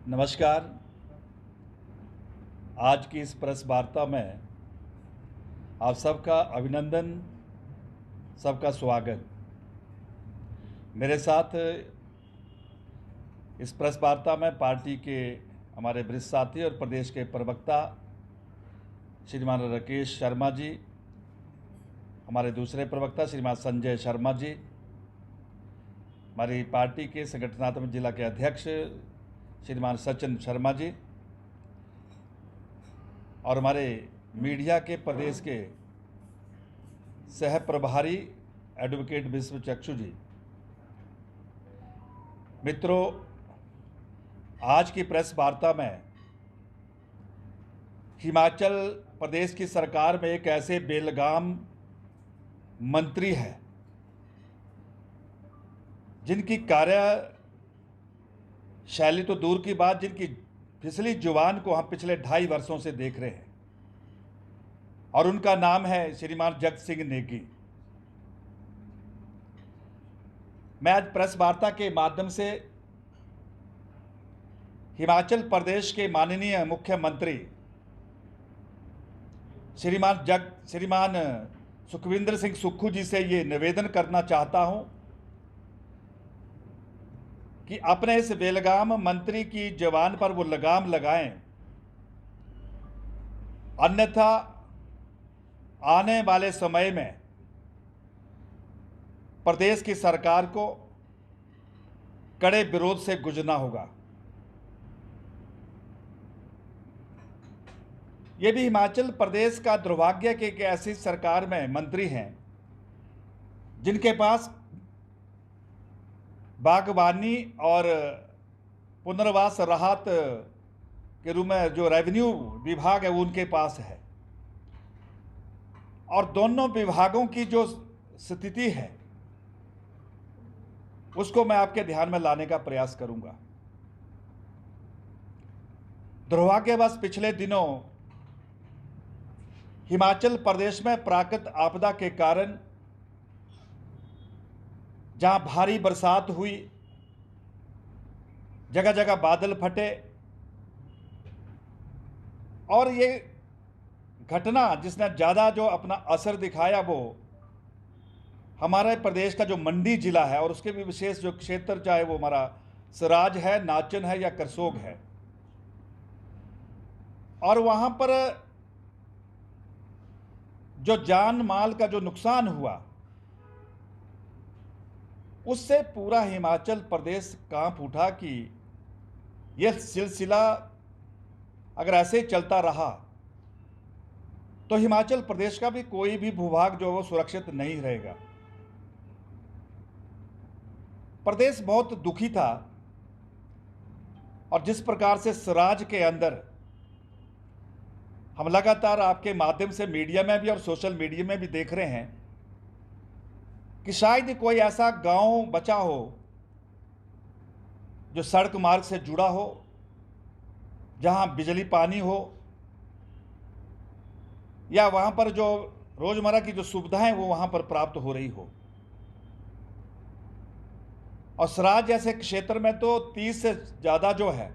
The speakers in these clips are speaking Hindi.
नमस्कार। आज की इस प्रेस वार्ता में आप सबका अभिनंदन, सबका स्वागत। मेरे साथ इस प्रेस वार्ता में पार्टी के हमारे वरिष्ठ साथी और प्रदेश के प्रवक्ता श्रीमान राकेश शर्मा जी, हमारे दूसरे प्रवक्ता श्रीमान संजय शर्मा जी, हमारी पार्टी के संगठनात्मक जिला के अध्यक्ष श्रीमान सचिन शर्मा जी और हमारे मीडिया के प्रदेश के सह प्रभारी एडवोकेट विश्व चक्षु जी। मित्रों, आज की प्रेस वार्ता में हिमाचल प्रदेश की सरकार में एक ऐसे बेलगाम मंत्री है जिनकी कार्य शैली तो दूर की बात, जिनकी फिसली जुबान को हम पिछले 2.5 वर्षों से देख रहे हैं और उनका नाम है श्रीमान जगत सिंह नेगी। मैं आज प्रेस वार्ता के माध्यम से हिमाचल प्रदेश के माननीय मुख्यमंत्री श्रीमान सुखविंदर सिंह सुक्खू जी से ये निवेदन करना चाहता हूं कि अपने इस बेलगाम मंत्री की जवान पर वो लगाम लगाएं, अन्यथा आने वाले समय में प्रदेश की सरकार को कड़े विरोध से गुजरना होगा। ये भी हिमाचल प्रदेश का दुर्भाग्य कि एक ऐसी सरकार में मंत्री हैं जिनके पास बागवानी और पुनर्वास राहत के रूप में जो रेवेन्यू विभाग है वो उनके पास है, और दोनों विभागों की जो स्थिति है उसको मैं आपके ध्यान में लाने का प्रयास करूंगा। दुर्भाग्यवश पिछले दिनों हिमाचल प्रदेश में प्राकृतिक आपदा के कारण जहां भारी बरसात हुई, जगह जगह बादल फटे, और ये घटना जिसने ज़्यादा जो अपना असर दिखाया वो हमारे प्रदेश का जो मंडी जिला है और उसके भी विशेष जो क्षेत्र, चाहे वो हमारा सराज है, नाचन है या करसोग है, और वहाँ पर जो जान माल का जो नुकसान हुआ उससे पूरा हिमाचल प्रदेश कांप उठा कि यह सिलसिला अगर ऐसे चलता रहा तो हिमाचल प्रदेश का भी कोई भी भूभाग जो वो सुरक्षित नहीं रहेगा। प्रदेश बहुत दुखी था, और जिस प्रकार से सराज के अंदर हम लगातार आपके माध्यम से मीडिया में भी और सोशल मीडिया में भी देख रहे हैं कि शायद कोई ऐसा गांव बचा हो जो सड़क मार्ग से जुड़ा हो, जहां बिजली पानी हो, या वहां पर जो रोजमर्रा की जो सुविधाएं वो वहां पर प्राप्त हो रही हो। और सराज जैसे क्षेत्र में तो 30 से ज़्यादा जो है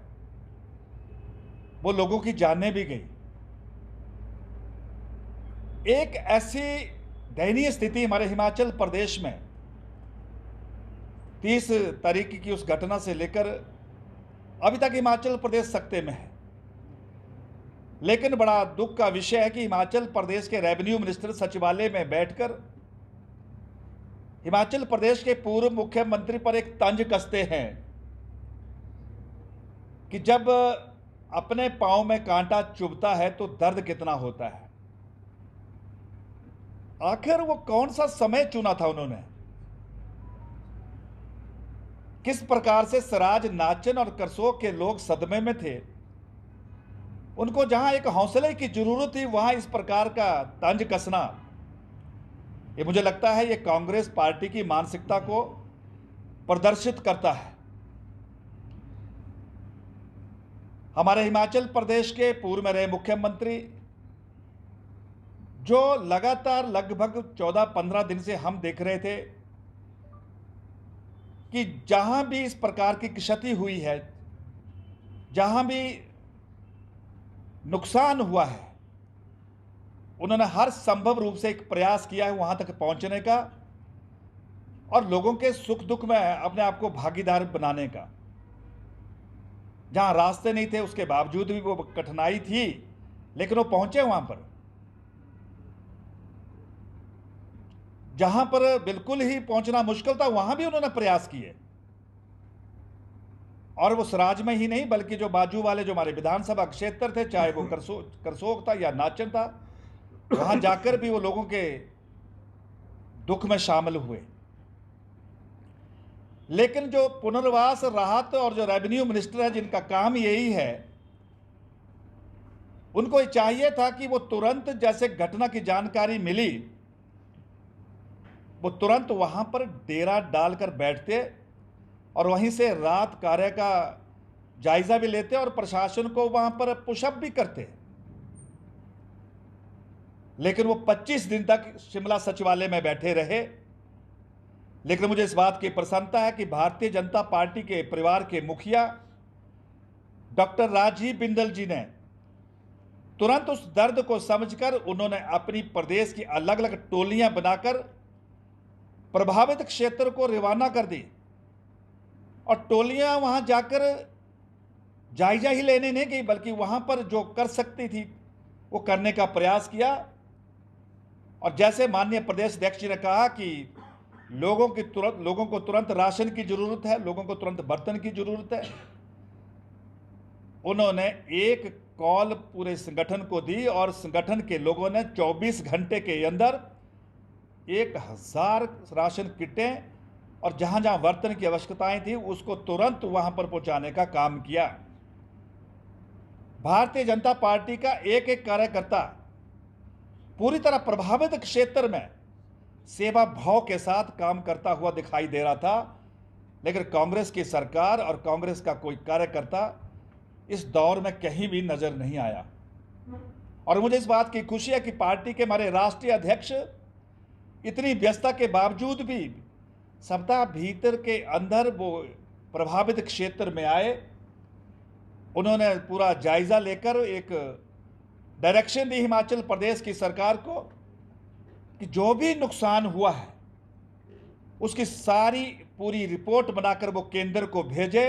वो लोगों की जानें भी गई। एक ऐसी दयनीय स्थिति हमारे हिमाचल प्रदेश में 30 तारीख की उस घटना से लेकर अभी तक हिमाचल प्रदेश सकते में है। लेकिन बड़ा दुख का विषय है कि हिमाचल प्रदेश के रेवेन्यू मिनिस्टर सचिवालय में बैठकर हिमाचल प्रदेश के पूर्व मुख्यमंत्री पर एक तंज कसते हैं कि जब अपने पांव में कांटा चुभता है तो दर्द कितना होता है। आखिर वो कौन सा समय चुना था उन्होंने? किस प्रकार से सराज, नाचन और करसोग के लोग सदमे में थे। उनको जहां एक हौसले की जरूरत थी वहां इस प्रकार का तंज कसना, ये मुझे लगता है ये कांग्रेस पार्टी की मानसिकता को प्रदर्शित करता है। हमारे हिमाचल प्रदेश के पूर्व में रहे मुख्यमंत्री जो लगातार लगभग 14-15 दिन से हम देख रहे थे कि जहां भी इस प्रकार की क्षति हुई है जहां भी नुकसान हुआ है उन्होंने हर संभव रूप से एक प्रयास किया है वहां तक पहुंचने का और लोगों के सुख दुख में अपने आप को भागीदार बनाने का। जहां रास्ते नहीं थे उसके बावजूद भी वो कठिनाई थी, लेकिन वो पहुंचे वहां पर। जहां पर बिल्कुल ही पहुंचना मुश्किल था वहां भी उन्होंने प्रयास किए, और वो सराज में ही नहीं बल्कि जो बाजू वाले जो हमारे विधानसभा क्षेत्र थे, चाहे वो करसोग था या नाचन था, वहां जाकर भी वो लोगों के दुख में शामिल हुए। लेकिन जो पुनर्वास राहत और जो रेवेन्यू मिनिस्टर है जिनका काम यही है, उनको ये चाहिए था कि वो तुरंत जैसे घटना की जानकारी मिली वो तुरंत वहां पर डेरा डालकर बैठते और वहीं से रात कार्य का जायजा भी लेते और प्रशासन को वहां पर पुशअप भी करते। लेकिन वो 25 दिन तक शिमला सचिवालय में बैठे रहे। लेकिन मुझे इस बात की प्रसन्नता है कि भारतीय जनता पार्टी के परिवार के मुखिया डॉक्टर राजीव बिंदल जी ने तुरंत उस दर्द को समझकर उन्होंने अपनी प्रदेश की अलग अलग टोलियां बनाकर प्रभावित क्षेत्र को रवाना कर दी, और टोलियां वहां जाकर जायजा ही लेने नहीं गई बल्कि वहां पर जो कर सकती थी वो करने का प्रयास किया। और जैसे माननीय प्रदेश अध्यक्ष जी ने कहा कि लोगों को तुरंत राशन की जरूरत है, लोगों को तुरंत बर्तन की जरूरत है, उन्होंने एक कॉल पूरे संगठन को दी और संगठन के लोगों ने 24 घंटे के अंदर 1000 राशन किटें और जहां जहां बर्तन की आवश्यकताएं थी उसको तुरंत वहां पर पहुंचाने का काम किया। भारतीय जनता पार्टी का एक एक कार्यकर्ता पूरी तरह प्रभावित क्षेत्र में सेवा भाव के साथ काम करता हुआ दिखाई दे रहा था। लेकिन कांग्रेस की सरकार और कांग्रेस का कोई कार्यकर्ता इस दौर में कहीं भी नजर नहीं आया। और मुझे इस बात की खुशी है कि पार्टी के हमारे राष्ट्रीय अध्यक्ष इतनी व्यस्तता के बावजूद भी सप्ताह भीतर के अंदर वो प्रभावित क्षेत्र में आए, उन्होंने पूरा जायजा लेकर एक डायरेक्शन दी हिमाचल प्रदेश की सरकार को कि जो भी नुकसान हुआ है उसकी सारी पूरी रिपोर्ट बनाकर वो केंद्र को भेजे।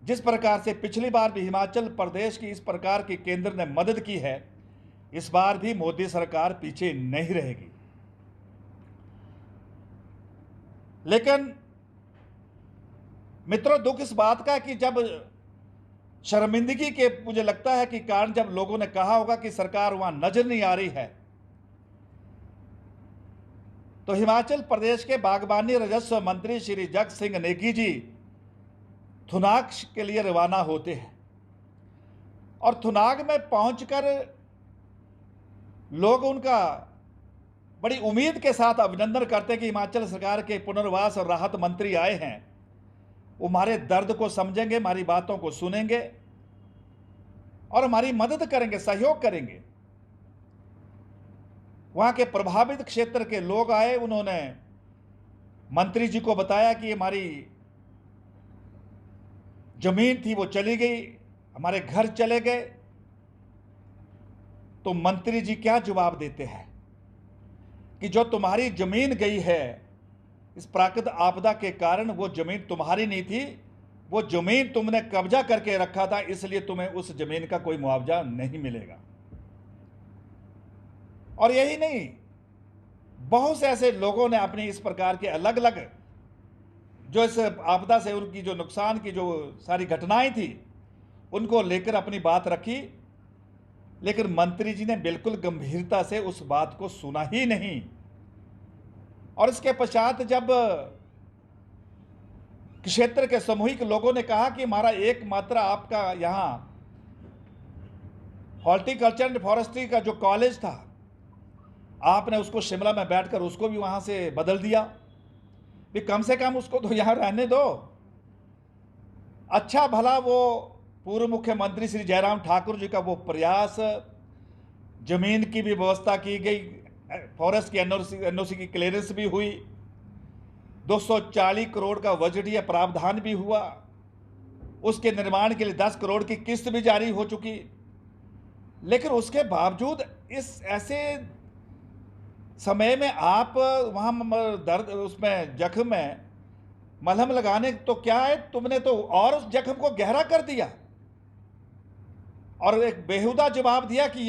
जिस प्रकार से पिछली बार भी हिमाचल प्रदेश की इस प्रकार की केंद्र ने मदद की है, इस बार भी मोदी सरकार पीछे नहीं रहेगी। लेकिन मित्रों, दुख इस बात का कि जब शर्मिंदगी के मुझे लगता है कि कारण जब लोगों ने कहा होगा कि सरकार वहां नजर नहीं आ रही है, तो हिमाचल प्रदेश के बागबानी राजस्व मंत्री श्री जग सिंह नेगी जी थुनाग के लिए रवाना होते हैं और थुनाग में पहुंचकर लोग उनका बड़ी उम्मीद के साथ अभिनंदन करते हैं कि हिमाचल सरकार के पुनर्वास और राहत मंत्री आए हैं, वो हमारे दर्द को समझेंगे, हमारी बातों को सुनेंगे और हमारी मदद करेंगे, सहयोग करेंगे। वहां के प्रभावित क्षेत्र के लोग आए, उन्होंने मंत्री जी को बताया कि हमारी जमीन थी वो चली गई, हमारे घर चले गए। तो मंत्री जी क्या जवाब देते हैं कि जो तुम्हारी जमीन गई है इस प्राकृतिक आपदा के कारण, वो जमीन तुम्हारी नहीं थी, वो जमीन तुमने कब्जा करके रखा था, इसलिए तुम्हें उस जमीन का कोई मुआवजा नहीं मिलेगा। और यही नहीं, बहुत से ऐसे लोगों ने अपनी इस प्रकार के अलग अलग जो इस आपदा से उनकी जो नुकसान की जो सारी घटनाएं थी उनको लेकर अपनी बात रखी, लेकिन मंत्री जी ने बिल्कुल गंभीरता से उस बात को सुना ही नहीं। और इसके पश्चात जब क्षेत्र के सामूहिक लोगों ने कहा कि हमारा एकमात्र आपका यहाँ हॉर्टिकल्चर एंड फॉरेस्ट्री का जो कॉलेज था, आपने उसको शिमला में बैठकर उसको भी वहां से बदल दिया, भी कम से कम उसको तो यहां रहने दो। अच्छा भला वो पूर्व मुख्यमंत्री श्री जयराम ठाकुर जी का वो प्रयास, जमीन की भी व्यवस्था की गई, फॉरेस्ट की एनओसी की क्लियरेंस भी हुई, 240 करोड़ का बजटीय प्रावधान भी हुआ, उसके निर्माण के लिए 10 करोड़ की किस्त भी जारी हो चुकी। लेकिन उसके बावजूद इस ऐसे समय में आप वहाँ दर्द उसमें जख्म में मलहम लगाने तो क्या है, तुमने तो और उस जख्म को गहरा कर दिया और एक बेहुदा जवाब दिया कि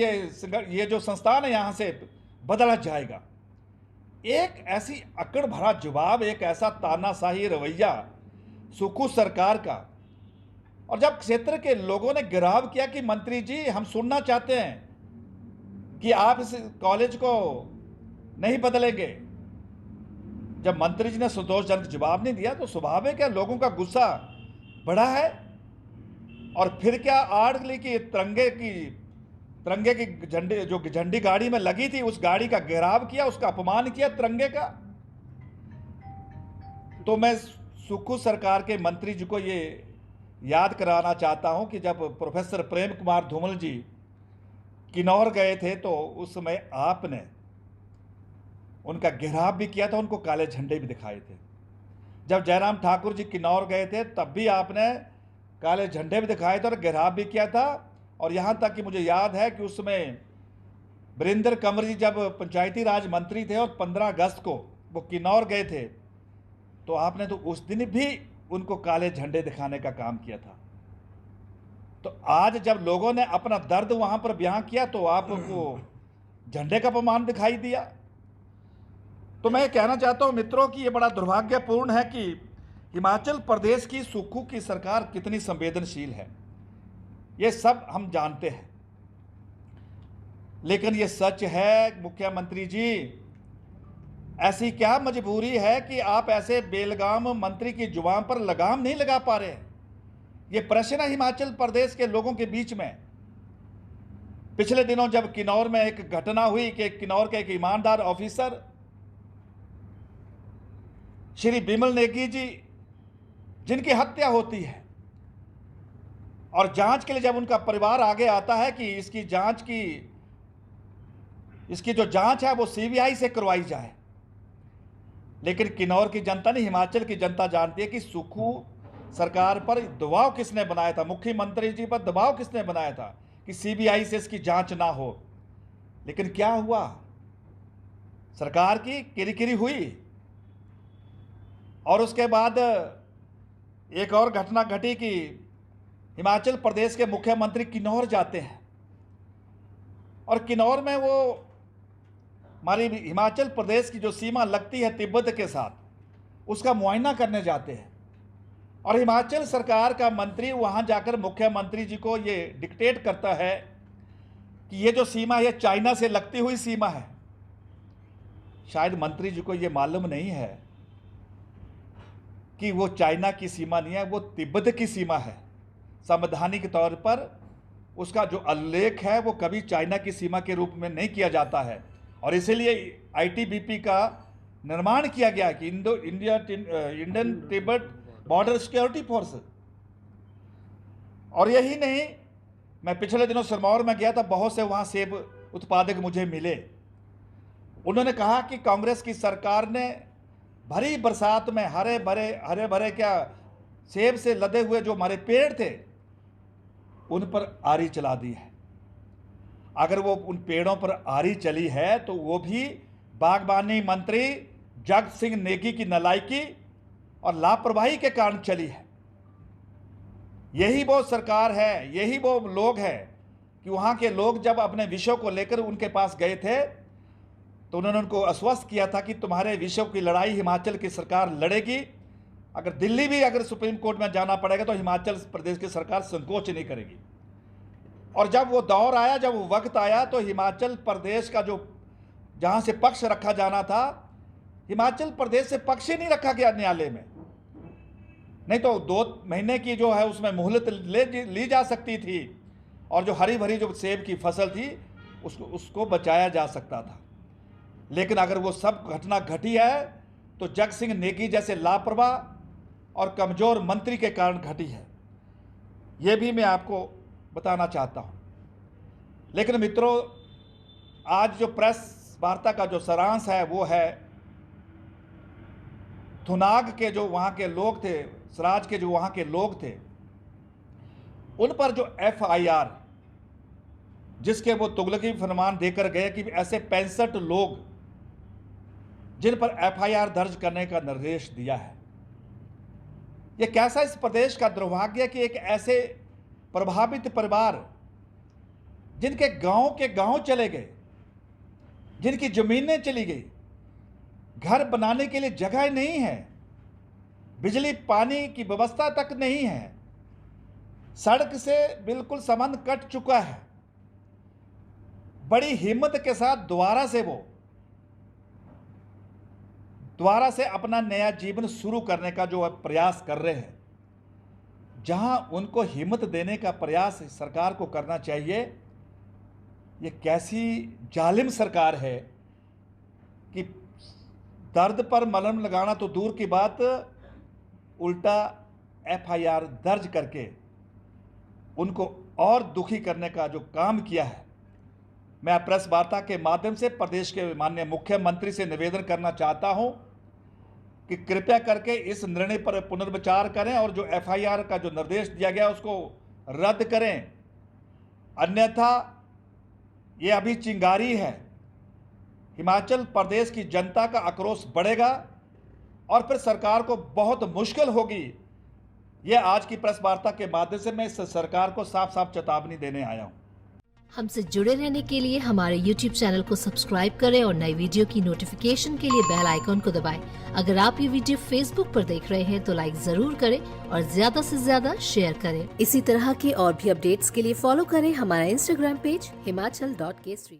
ये जो संस्थान है यहाँ से बदला जाएगा। एक ऐसी अकड़ भरा जवाब, एक ऐसा तानाशाही रवैया सुक्खू सरकार का। और जब क्षेत्र के लोगों ने गिराव किया कि मंत्री जी हम सुनना चाहते हैं कि आप इस कॉलेज को नहीं बदलेंगे, जब मंत्री जी ने संतोषजनक जवाब नहीं दिया तो स्वाभाविक है लोगों का गुस्सा बढ़ा है। और फिर क्या आड़ ली कि तिरंगे की झंडे जो झंडी गाड़ी में लगी थी उस गाड़ी का घेराव किया, उसका अपमान किया तिरंगे का। तो मैं सुक्खू सरकार के मंत्री जी को ये याद कराना चाहता हूं कि जब प्रोफेसर प्रेम कुमार धूमल जी किन्नौर गए थे तो उस समय आपने उनका घेराव भी किया था, उनको काले झंडे भी दिखाए थे। जब जयराम ठाकुर जी किन्नौर गए थे तब भी आपने काले झंडे भी दिखाए थे और घेराव भी किया था। और यहाँ तक कि मुझे याद है कि उस समय वीरेंद्र कंवर जी जब पंचायती राज मंत्री थे और 15 अगस्त को वो किन्नौर गए थे तो आपने तो उस दिन भी उनको काले झंडे दिखाने का काम किया था। तो आज जब लोगों ने अपना दर्द वहां पर बयां किया तो आपको झंडे का अपमान दिखाई दिया। तो मैं कहना चाहता हूं मित्रों कि यह बड़ा दुर्भाग्यपूर्ण है कि हिमाचल प्रदेश की सुक्खू की सरकार कितनी संवेदनशील है, ये सब हम जानते हैं। लेकिन ये सच है मुख्यमंत्री जी, ऐसी क्या मजबूरी है कि आप ऐसे बेलगाम मंत्री की जुबान पर लगाम नहीं लगा पा रहे? ये प्रश्न है हिमाचल प्रदेश के लोगों के बीच में। पिछले दिनों जब किन्नौर में एक घटना हुई कि किन्नौर के एक ईमानदार ऑफिसर श्री बिमल नेगी जी जिनकी हत्या होती है और जांच के लिए जब उनका परिवार आगे आता है कि इसकी जो जांच है वो सीबीआई से करवाई जाए, लेकिन किन्नौर की जनता नहीं, हिमाचल की जनता जानती है कि सुक्खू सरकार पर दबाव किसने बनाया था, मुख्यमंत्री जी पर दबाव किसने बनाया था कि सीबीआई से इसकी जांच ना हो। लेकिन क्या हुआ, सरकार की किरकिरी हुई। और उसके बाद एक और घटना घटी कि हिमाचल प्रदेश के मुख्यमंत्री किन्नौर जाते हैं और किन्नौर में वो हमारी हिमाचल प्रदेश की जो सीमा लगती है तिब्बत के साथ उसका मुआयना करने जाते हैं। और हिमाचल सरकार का मंत्री वहां जाकर मुख्यमंत्री जी को ये डिक्टेट करता है कि ये जो सीमा है चाइना से लगती हुई सीमा है। शायद मंत्री जी को ये मालूम नहीं है कि वो चाइना की सीमा नहीं है, वो तिब्बत की सीमा है। संवैधानिक तौर पर उसका जो उल्लेख है वो कभी चाइना की सीमा के रूप में नहीं किया जाता है और इसीलिए आईटीबीपी का निर्माण किया गया कि Indian Tibet border security force. और यही नहीं, मैं पिछले दिनों सिरमौर में गया था, बहुत से वहाँ सेब उत्पादक मुझे मिले। उन्होंने कहा कि कांग्रेस की सरकार ने भरी बरसात में हरे भरे क्या सेब से लदे हुए जो हमारे पेड़ थे उन पर आरी चला दी है। अगर वो उन पेड़ों पर आरी चली है तो वो भी बागबानी मंत्री जगत सिंह नेगी की नालायकी और लापरवाही के कारण चली है। यही वो सरकार है, यही वो लोग हैं कि वहाँ के लोग जब अपने विषयों को लेकर उनके पास गए थे तो उन्होंने उनको आश्वस्त किया था कि तुम्हारे विषयों की लड़ाई हिमाचल की सरकार लड़ेगी। अगर दिल्ली भी अगर सुप्रीम कोर्ट में जाना पड़ेगा तो हिमाचल प्रदेश की सरकार संकोच नहीं करेगी। और जब वो दौर आया, जब वो वक्त आया तो हिमाचल प्रदेश का जो जहाँ से पक्ष रखा जाना था, हिमाचल प्रदेश से पक्ष ही नहीं रखा गया न्यायालय में। नहीं तो 2 महीने की जो है उसमें मोहलत ली जा सकती थी और जो हरी भरी जो सेब की फसल थी उसको बचाया जा सकता था। लेकिन अगर वो सब घटना घटी है तो जगत सिंह नेगी जैसे लापरवाह और कमजोर मंत्री के कारण घटी है, ये भी मैं आपको बताना चाहता हूं। लेकिन मित्रों, आज जो प्रेस वार्ता का जो सारांश है वो है थुनाग के जो वहाँ के लोग थे, सराज के जो वहाँ के लोग थे, उन पर जो FIR, जिसके वो तुगलकी फरमान देकर गए कि ऐसे 65 लोग जिन पर FIR दर्ज करने का निर्देश दिया है। यह कैसा इस प्रदेश का दुर्भाग्य कि एक ऐसे प्रभावित परिवार जिनके गांव के गांव चले गए, जिनकी जमीनें चली गई, घर बनाने के लिए जगह नहीं है, बिजली पानी की व्यवस्था तक नहीं है, सड़क से बिल्कुल संबंध कट चुका है, बड़ी हिम्मत के साथ दोबारा से अपना नया जीवन शुरू करने का जो प्रयास कर रहे हैं, जहां उनको हिम्मत देने का प्रयास सरकार को करना चाहिए। ये कैसी जालिम सरकार है कि दर्द पर मलहम लगाना तो दूर की बात, उल्टा FIR दर्ज करके उनको और दुखी करने का जो काम किया है। मैं प्रेस वार्ता के माध्यम से प्रदेश के माननीय मुख्यमंत्री से निवेदन करना चाहता हूं कि कृपया करके इस निर्णय पर पुनर्विचार करें और जो FIR का जो निर्देश दिया गया उसको रद्द करें, अन्यथा ये अभी चिंगारी है। हिमाचल प्रदेश की जनता का आक्रोश बढ़ेगा और फिर सरकार को बहुत मुश्किल होगी। यह आज की प्रेस वार्ता के माध्यम से मैं इस सरकार को साफ साफ चेतावनी देने आया हूं। हमसे जुड़े रहने के लिए हमारे YouTube चैनल को सब्सक्राइब करें और नई वीडियो की नोटिफिकेशन के लिए बेल आइकॉन को दबाएं। अगर आप ये वीडियो Facebook पर देख रहे हैं तो लाइक जरूर करें और ज्यादा से ज्यादा शेयर करें। इसी तरह के और भी अपडेट्स के लिए फॉलो करें हमारा Instagram पेज himachal.k3।